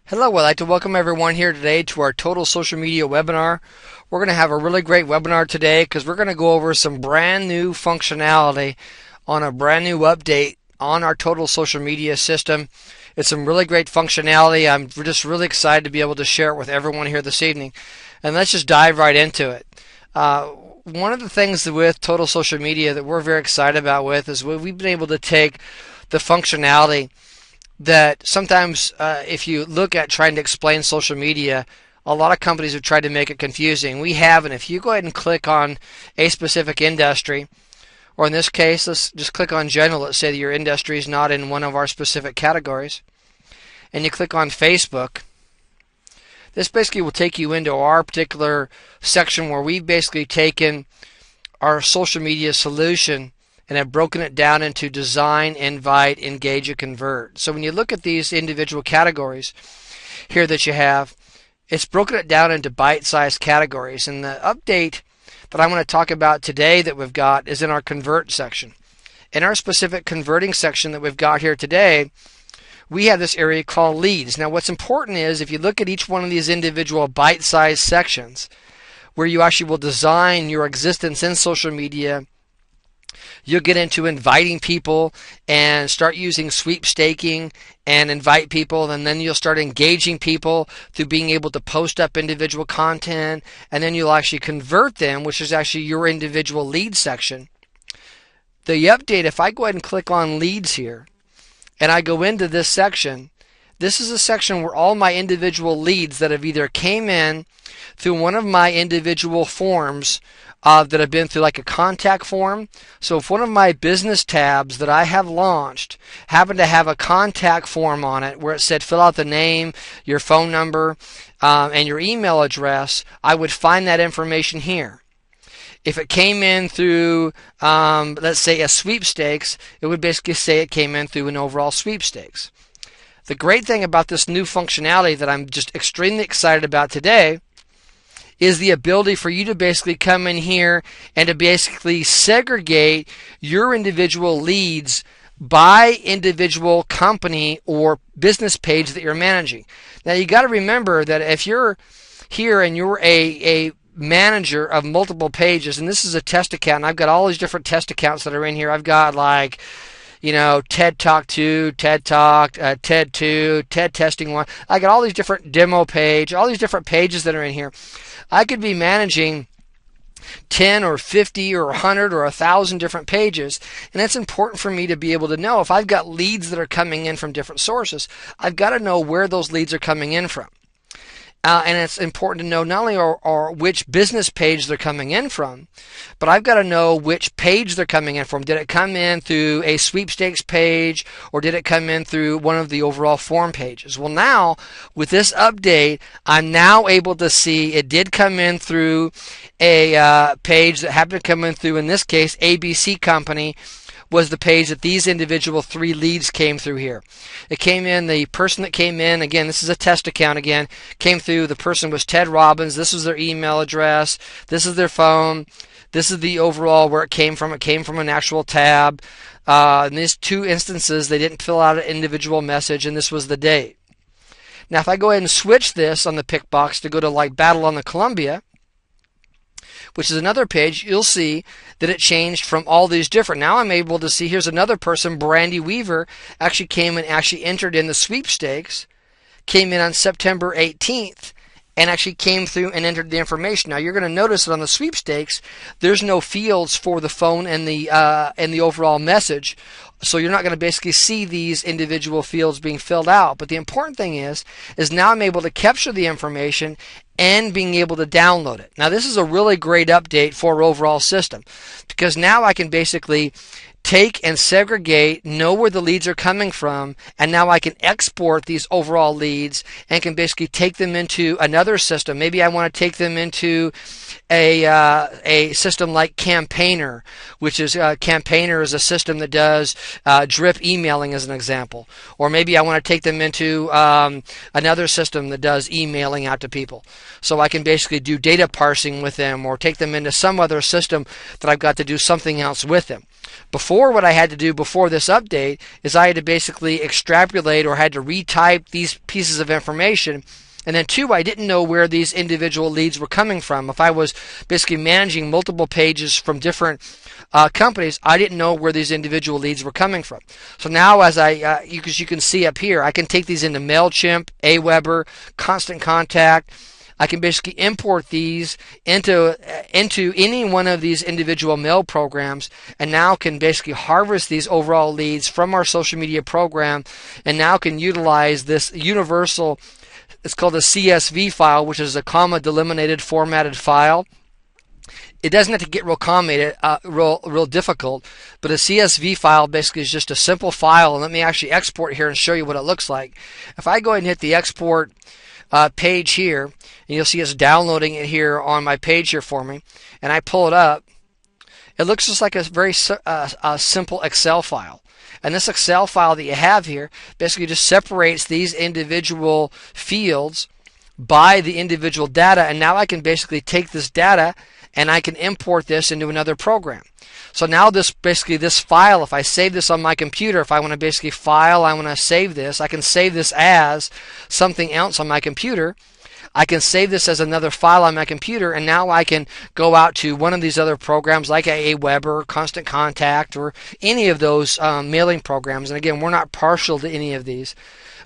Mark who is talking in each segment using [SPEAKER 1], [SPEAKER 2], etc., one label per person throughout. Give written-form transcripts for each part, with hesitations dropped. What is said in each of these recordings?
[SPEAKER 1] Hello, I'd like to welcome everyone here today to our Total Social Media webinar. We're going to have a really great webinar today because we're going to go over some brand new functionality on a brand new update on our Total Social Media system. It's some really great functionality. I'm just really excited to be able to share it with everyone here this evening. And let's just dive right into it. One of the things with Total Social Media that we're very excited about is we've been able to take the functionality that sometimes if you look at trying to explain social media, a lot of companies have tried to make it confusing. We haven't. If you go ahead and click on a specific industry, or in this case, let's just click on general. Let's say that your industry is not in one of our specific categories, and you click on Facebook. This basically will take you into our particular section where we've basically taken our social media solution and have broken it down into design, invite, engage, and convert. So when you look at these individual categories here that you have, it's broken it down into bite-sized categories. And the update that I want to talk about today that we've got is in our convert section. In our specific converting section that we've got here today, we have this area called leads. Now what's important is if you look at each one of these individual bite-sized sections where you actually will design your existence in social media, you'll get into inviting people and start using sweepstaking and invite people, and then you'll start engaging people through being able to post up individual content, and then you'll actually convert them, which is actually your individual lead section. The update, if I go ahead and click on leads here, and I go into this section, this is a section where all my individual leads that have either came in through one of my individual forms that have been through like a contact form. So if one of my business tabs that I have launched happened to have a contact form on it where it said fill out the name, your phone number, and your email address, I would find that information here. If it came in through, let's say, a sweepstakes, it would basically say it came in through an overall sweepstakes. The great thing about this new functionality that I'm just extremely excited about today is the ability for you to basically come in here and to basically segregate your individual leads by individual company or business page that you're managing. Now you got to remember that if you're here and you're a manager of multiple pages, and this is a test account, and I've got all these different test accounts that are in here. I've got like, TED Talk 2, TED Talk, TED 2, TED Testing 1. I got all these different demo page, all these different pages that are in here. I could be managing 10 or 50 or 100 or 1,000 different pages, and it's important for me to be able to know if I've got leads that are coming in from different sources, I've got to know where those leads are coming in from. And it's important to know not only or which business page they're coming in from, but I've got to know which page they're coming in from. Did it come in through a sweepstakes page, or did it come in through one of the overall form pages? Well, now with this update, I'm now able to see it did come in through a page that happened to come in through, in this case, ABC Company, was the page that these individual 3 leads came through here. It came in, the person that came in, again, this is a test account again, came through, the person was Ted Robbins, this was their email address, this is their phone, this is the overall where it came from an actual tab. In these 2 instances, they didn't fill out an individual message, and this was the date. Now, if I go ahead and switch this on the pick box to go to like Battle on the Columbia, which is another page, you'll see that it changed from all these different. Now I'm able to see, here's another person, Brandy Weaver, actually came and actually entered in the sweepstakes, came in on September 18th, and actually came through and entered the information. Now you're going to notice that on the sweepstakes, there's no fields for the phone and the overall message. So you're not going to basically see these individual fields being filled out. But the important thing is now I'm able to capture the information and being able to download it. Now this is a really great update for our overall system, because now I can basically take and segregate, know where the leads are coming from, and now I can export these overall leads and can basically take them into another system. Maybe I want to take them into a system like Campaigner, which is Campaigner is a system that does drip emailing as an example. Or maybe I want to take them into another system that does emailing out to people. So I can basically do data parsing with them, or take them into some other system that I've got to do something else with them. Before Before, what I had to do before this update is I had to basically extrapolate or had to retype these pieces of information. And then two, I didn't know where these individual leads were coming from. If I was basically managing multiple pages from different companies, I didn't know where these individual leads were coming from. So now, as you can see up here, I can take these into MailChimp, Aweber, Constant Contact. I can basically import these into any one of these individual mail programs, and now can basically harvest these overall leads from our social media program, and now can utilize this universal, it's called a CSV file, which is a comma delimited formatted file. It doesn't have to get real difficult, but a CSV file basically is just a simple file. And let me actually export here and show you what it looks like. If I go ahead and hit the export page here, and you'll see it's downloading it here on my page here for me, and I pull it up, it looks just like a very simple Excel file. And this Excel file that you have here basically just separates these individual fields by the individual data, and now I can basically take this data and I can import this into another program. So now this file, if I save this on my computer, if I want to basically file, I want to save this, I can save this as something else on my computer. I can save this as another file on my computer, and now I can go out to one of these other programs like Aweber, Constant Contact, or any of those mailing programs. And again, we're not partial to any of these,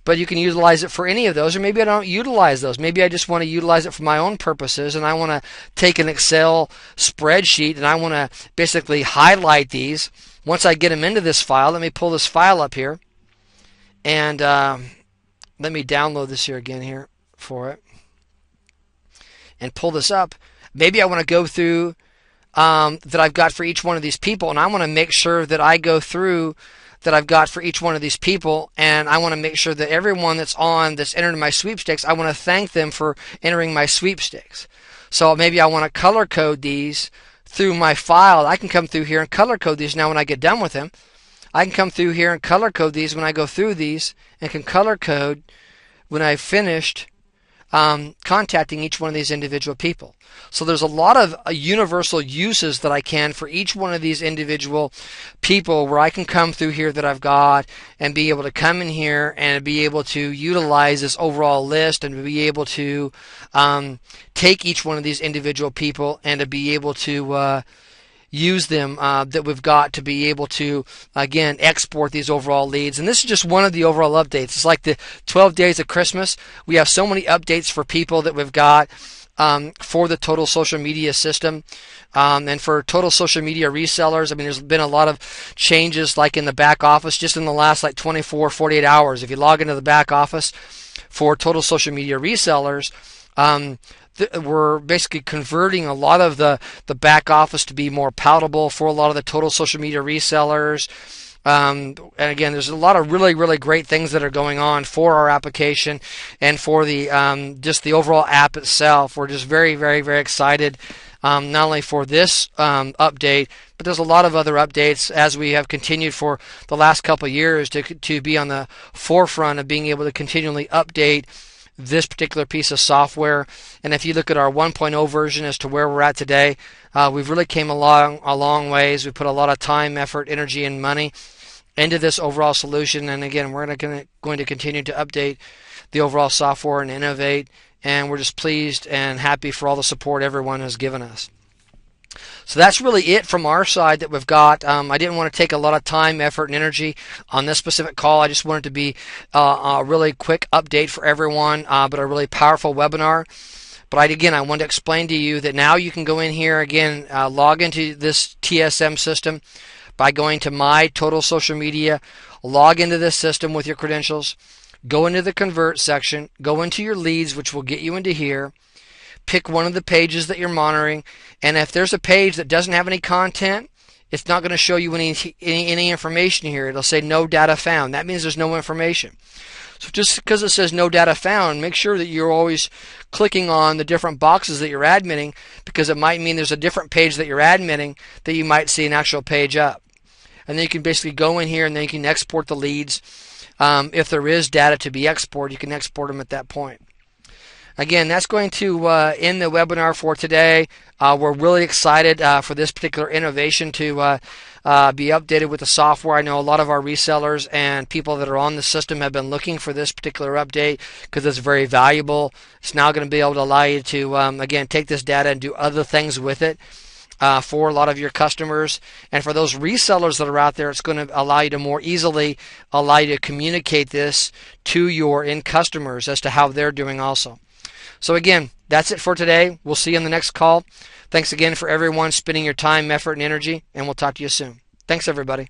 [SPEAKER 1] but you can utilize it for any of those, or maybe I don't utilize those. Maybe I just want to utilize it for my own purposes, and I want to take an Excel spreadsheet and I want to basically highlight these. Once I get them into this file, let me pull this file up here, and let me download this here again here for it. And pull this up. Maybe I want to go through that I've got for each one of these people, and I want to make sure that I go through that I've got for each one of these people, and I want to make sure that everyone that's entered my sweepstakes, I want to thank them for entering my sweepstakes. So maybe I want to color code these through my file. I can come through here and color code these now when I get done with them. I can come through here and color code these when I go through these, and can color code when I've finished contacting each one of these individual people. So there's a lot of universal uses that I can for each one of these individual people, where I can come through here that I've got and be able to come in here and be able to utilize this overall list, and be able to take each one of these individual people and to be able to use them that we've got to be able to, again, export these overall leads. And this is just one of the overall updates. It's like the 12 days of Christmas. We have so many updates for people that we've got for the total social media system. And for total social media resellers, I mean, there's been a lot of changes, like in the back office, just in the last 24, 48 hours. If you log into the back office for total social media resellers, we're basically converting a lot of the back office to be more palatable for a lot of the total social media resellers. And again, there's a lot of really, really great things that are going on for our application and for the just the overall app itself. We're just very, very, very excited, not only for this update, but there's a lot of other updates as we have continued for the last couple of years to be on the forefront of being able to continually update this particular piece of software. And if you look at our 1.0 version as to where we're at today, we've really came a long ways. We put a lot of time, effort, energy, and money into this overall solution. And again, we're going to continue to update the overall software and innovate. And we're just pleased and happy for all the support everyone has given us. So that's really it from our side that we've got. I didn't want to take a lot of time, effort, and energy on this specific call. I just wanted to be a really quick update for everyone, but a really powerful webinar. But I wanted to explain to you that now you can go in here again, log into this TSM system by going to My Total Social Media, log into this system with your credentials, go into the Convert section, go into your leads, which will get you into here. Pick one of the pages that you're monitoring, and if there's a page that doesn't have any content, it's not going to show you any information here. It'll say no data found. That means there's no information. So just because it says no data found, make sure that you're always clicking on the different boxes that you're admitting, because it might mean there's a different page that you're admitting that you might see an actual page up. And then you can basically go in here and then you can export the leads. If there is data to be exported, you can export them at that point. Again, that's going to end the webinar for today. We're really excited for this particular innovation to be updated with the software. I know a lot of our resellers and people that are on the system have been looking for this particular update because it's very valuable. It's now going to be able to allow you to, again, take this data and do other things with it. For a lot of your customers, and for those resellers that are out there, it's going to allow you to more easily allow you to communicate this to your end customers as to how they're doing also. So again, that's it for today. We'll see you in the next call. Thanks again for everyone spending your time, effort, and energy, and we'll talk to you soon. Thanks, everybody.